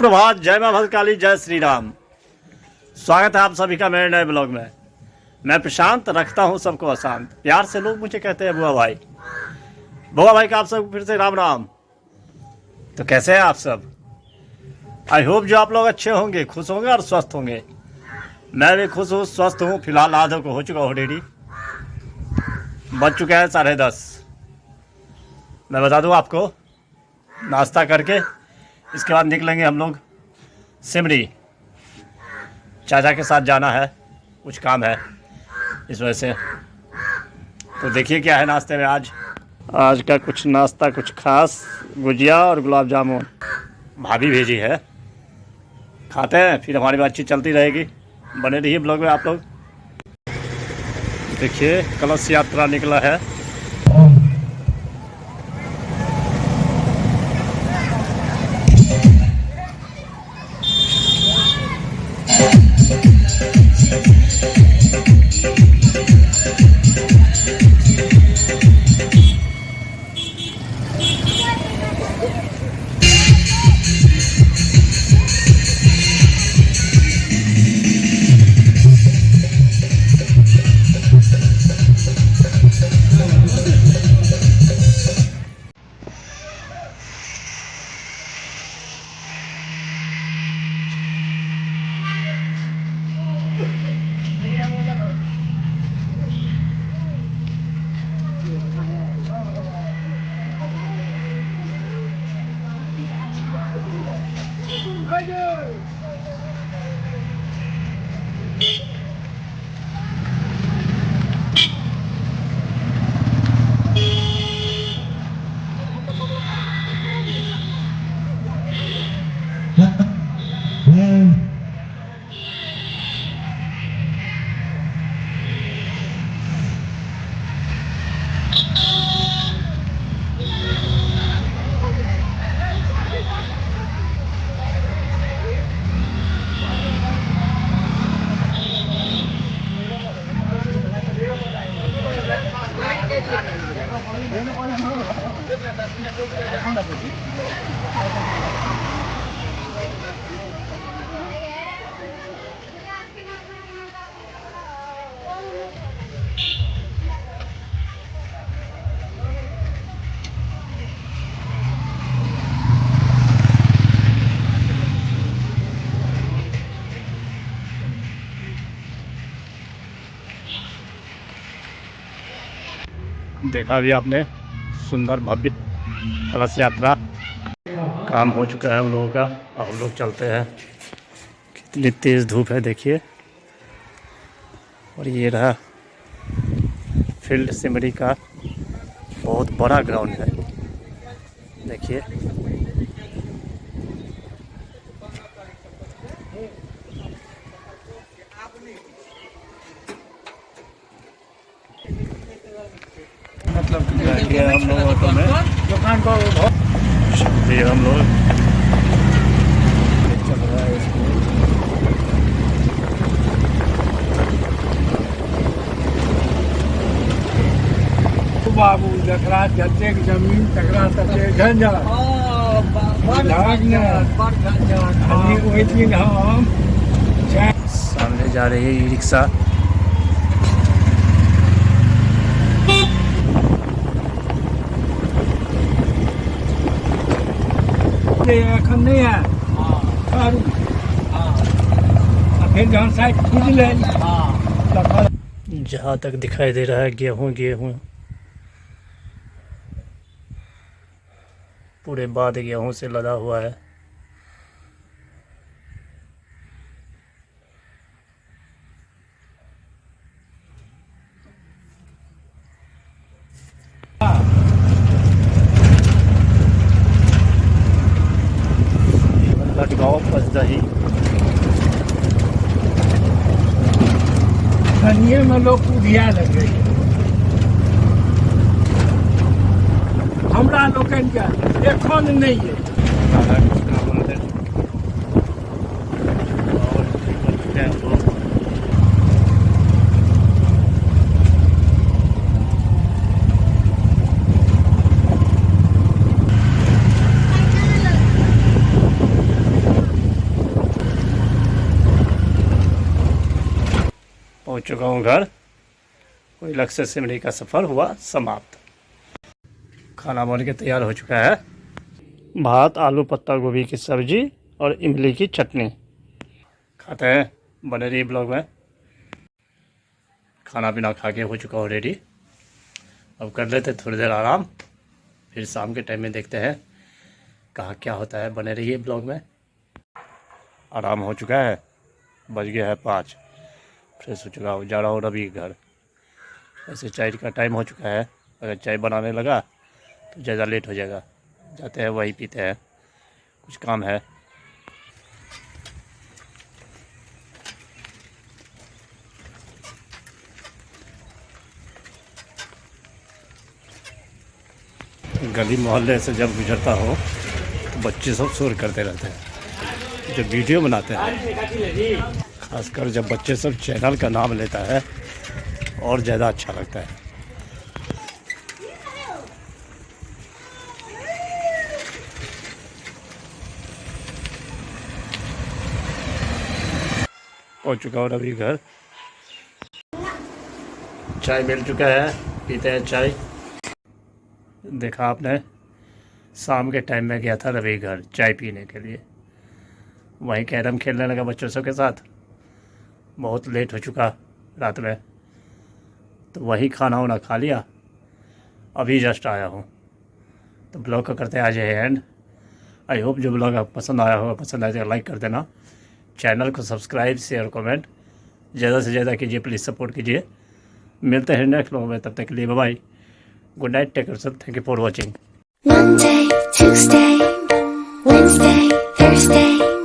सुप्रभात, जय मां भद्रकाली, जय श्री राम। स्वागत है आप सभी का मेरे नए ब्लॉग में। मैं प्रशांत, रखता हूं सबको अशांत। प्यार से लोग मुझे कहते हैं बुआ भाई। बुआ भाई का आप सब फिर से राम राम। तो कैसे हैं आप सब? आई होप जो आप लोग अच्छे होंगे, खुश होंगे और स्वस्थ होंगे। मैं भी खुश हूँ, स्वस्थ हूँ। फिलहाल आधो को हो चुका हूँ रेडी। बज चुका है 10:30। मैं बता दूँ आपको, नाश्ता करके इसके बाद निकलेंगे हम लोग सिमरी। चाचा के साथ जाना है, कुछ काम है इस वजह से। तो देखिए क्या है नाश्ते में आज का कुछ नाश्ता, कुछ खास गुजिया और गुलाब जामुन भाभी भेजी है। खाते हैं, फिर हमारी बातचीत चलती रहेगी। बने रहिए ब्लॉग में आप लोग। देखिए कलश यात्रा निकला है। देखा भी आपने, सुंदर भव्य कलश यात्रा। काम हो चुका है हम लोगों का। अब हम लोग चलते हैं। कितनी तेज़ धूप है देखिए। और ये रहा फील्ड सिमरी का, बहुत बड़ा ग्राउंड है देखिए। मतलब हम लोग ऑटो में दुकान को ये हम लोग चल रहा है स्कूल। बाबू जकरा जतेक जमीन तकरा तते झंझट ओहि दिन हम सामने जा रही है ई रिक्शा। एखन नहीं है फिर जहाँ साइड खींच ले। जहाँ तक दिखाई दे रहा है गेहूँ पूरे बाद गेहूँ से लदा हुआ है। लटगांव पचदही धनिये में लोग कुदिया लगे। हमरा लोकन के एखन नहीं है। पहुंच चुका हूं घर। कोई लक्ष्य से सिमरी का सफ़र हुआ समाप्त। खाना बन के तैयार हो चुका है। भात, आलू पत्ता गोभी की सब्जी और इमली की चटनी। खाते हैं, बने रही ब्लॉग में। खाना पीना खा के हो चुका हूँ रेडी। अब कर लेते थोड़ी देर आराम, फिर शाम के टाइम में देखते हैं कहाँ क्या होता है। बने रहिए ब्लॉग में। आराम हो चुका है, बज गया है 5। फ्रेश हो चुका हूँ, जा रहा हूँ रवि के घर। ऐसे चाय का टाइम हो चुका है, अगर चाय बनाने लगा तो ज़्यादा लेट हो जाएगा। जाते हैं वही पीते हैं, कुछ काम है। गली मोहल्ले से जब गुजरता हो तो बच्चे सब शोर करते रहते हैं। जब वीडियो बनाते हैं, खासकर जब बच्चे सब चैनल का नाम लेता है, और ज़्यादा अच्छा लगता है। पहुंच चुका हूँ रवि घर। चाय मिल चुका है, पीते हैं चाय। देखा आपने, शाम के टाइम में गया था रवि घर चाय पीने के लिए। वहीं कैरम खेलने लगा बच्चों सब के साथ। बहुत लेट हो चुका रात में, तो वही खाना वाना खा लिया। अभी जस्ट आया हूँ, तो ब्लॉग का करते हैं आज एंड। आई होप जो ब्लॉग आपको पसंद आया होगा, पसंद आया तो लाइक कर देना। चैनल को सब्सक्राइब, शेयर, कमेंट ज़्यादा से ज़्यादा कीजिए, प्लीज़ सपोर्ट कीजिए। मिलते हैं नेक्स्ट ब्लॉग में, तब तक के लिए bye bye, good night, take care सब, thank you for watching. Monday, Tuesday, Wednesday, Thursday